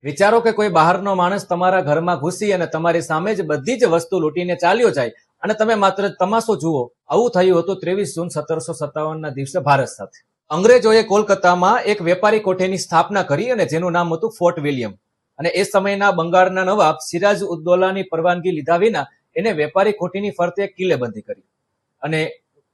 વિચારો કે કોઈ બહારનો માણસ તમારા ઘરમાં ઘૂસી અને તમારી સામે જ બધી જ વસ્તુ લૂંટીને ચાલ્યો જાય અને તમે માત્ર તમાશો જુઓ. આવું થયું હતું 23 જૂન 1757ના દિવસે ભારત સાથે. અંગ્રેજોએ કોલકાતામાં એક વેપારી કોઠીની સ્થાપના કરી અને જેનું નામ હતું ફોર્ટ વિલિયમ. અને એ સમયના બંગાળના નવાબ સિરાજ ઉદ્દૌલાની પરવાનગી લીધા વિના એને વેપારી કોઠીની ફરતે એક કિલ્લેબંધી કરી. અને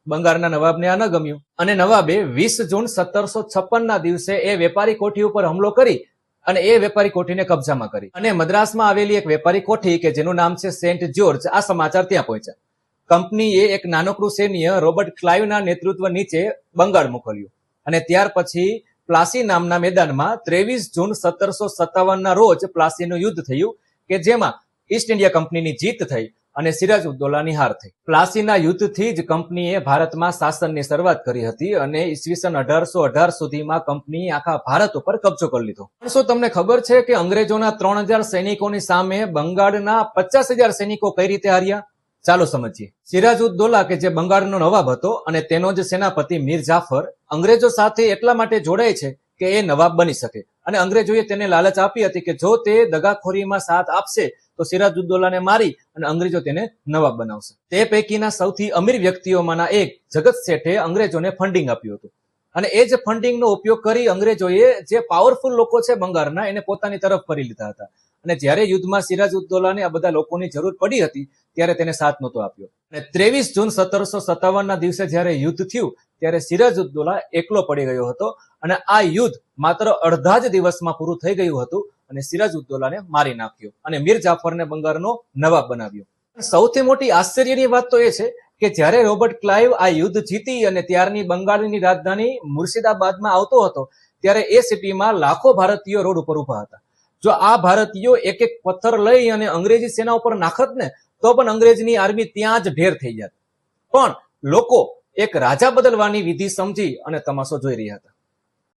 બંગાળના નવાબને આ ન ગમ્યું અને નવાબે 20 જૂન 1756ના દિવસે એ વેપારી કોઠી ઉપર હુમલો કરી અને એ વેપારી કોઠીને કબજામાં કરી. અને મદ્રાસમાં આવેલી એક વેપારી કોઠી કે જેનું નામ છે સેન્ટ જ્યોર્જ, આ સમાચાર ત્યાં પહોંચ્યા. કંપનીએ એક નાનકડું સૈન્ય રોબર્ટ ક્લાઇવના નેતૃત્વ નીચે બંગાળ મોકલ્યું અને ત્યાર પછી પ્લાસી નામના મેદાનમાં 23 જૂન 1757ના રોજ પ્લાસીનું યુદ્ધ થયું કે જેમાં ઈસ્ટ ઇન્ડિયા કંપનીની જીત થઈ અને સિરાજ ઉદ્દૌલાની હાર થઈ. પ્લાસીના યુદ્ધથી જ કંપનીએ ભારતમાં શાસનની શરૂઆત કરી હતી અને ઈસવીસન 1818 સુધીમાં કંપનીએ આખા ભારત ઉપર કબજો કરી લીધો. શું તમને ખબર છે કે અંગ્રેજોના 3000 સૈનિકોની સામે બંગાળના 50,000 સૈનિકો કઈ રીતે હાર્યા? ચાલો સમજીએ. સિરાજ ઉદ્દૌલા કે જે બંગાળનો નવાબ હતો અને તેનો જ સેનાપતિ મીર જાફર અંગ્રેજો સાથે એટલા માટે જોડાય છે કે એ નવાબ બની શકે અને અંગ્રેજોએ તેને લાલચ આપી હતી કે જો તે દગાખોરીમાં સાથ આપશે તો સિરાજ ઉદ્દૌલાને મારી અને અંગ્રેજો તેને નવાબ બનાવશે. તે પૈકીના સૌથી અમીર વ્યક્તિઓમાંના એક જગત શેઠે અંગ્રેજોને ફંડિંગ આપ્યું હતું અને એ જ ફંડિંગનો ઉપયોગ કરી અંગ્રેજોએ જે પાવરફુલ લોકો છે બંગાળના એને પોતાની તરફ ફરી લીધા હતા. અને જ્યારે યુદ્ધમાં સિરાજ ઉદ્દૌલાને આ બધા લોકોની જરૂર પડી હતી ત્યારે તેને સાથ નહોતો આપ્યો. અને 23 જૂન 1757ના દિવસે જ્યારે યુદ્ધ થયું ત્યારે સિરાજ ઉદ્દૌલા એકલો પડી ગયો હતો અને આ યુદ્ધ માત્ર અડધા જ દિવસમાં પૂરું થઈ ગયું હતું અને સિરાજ ઉદ્દૌલાને મારી નાખ્યો અને મીર જાફરને બંગાળનો નવાબ બનાવ્યો. સૌથી મોટી આશ્ચર્યની વાત તો એ છે કે જ્યારે રોબર્ટ ક્લાઇવ આ યુદ્ધ જીતી અને ત્યારની બંગાળની રાજધાની મુર્શિદાબાદમાં આવતો હતો ત્યારે એ સિટીમાં લાખો ભારતીયો રોડ ઉપર ઉભા હતા. જો આ ભારતીયો એક એક પથ્થર લઈ અને અંગ્રેજી સેના ઉપર નાખત ને તો પણ અંગ્રેજની આર્મી ત્યાં જ ઢેર થઈ જાત. પણ લોકો એક રાજા બદલવાની વિધિ સમજી અને તમાશો જોઈ રહ્યા હતા.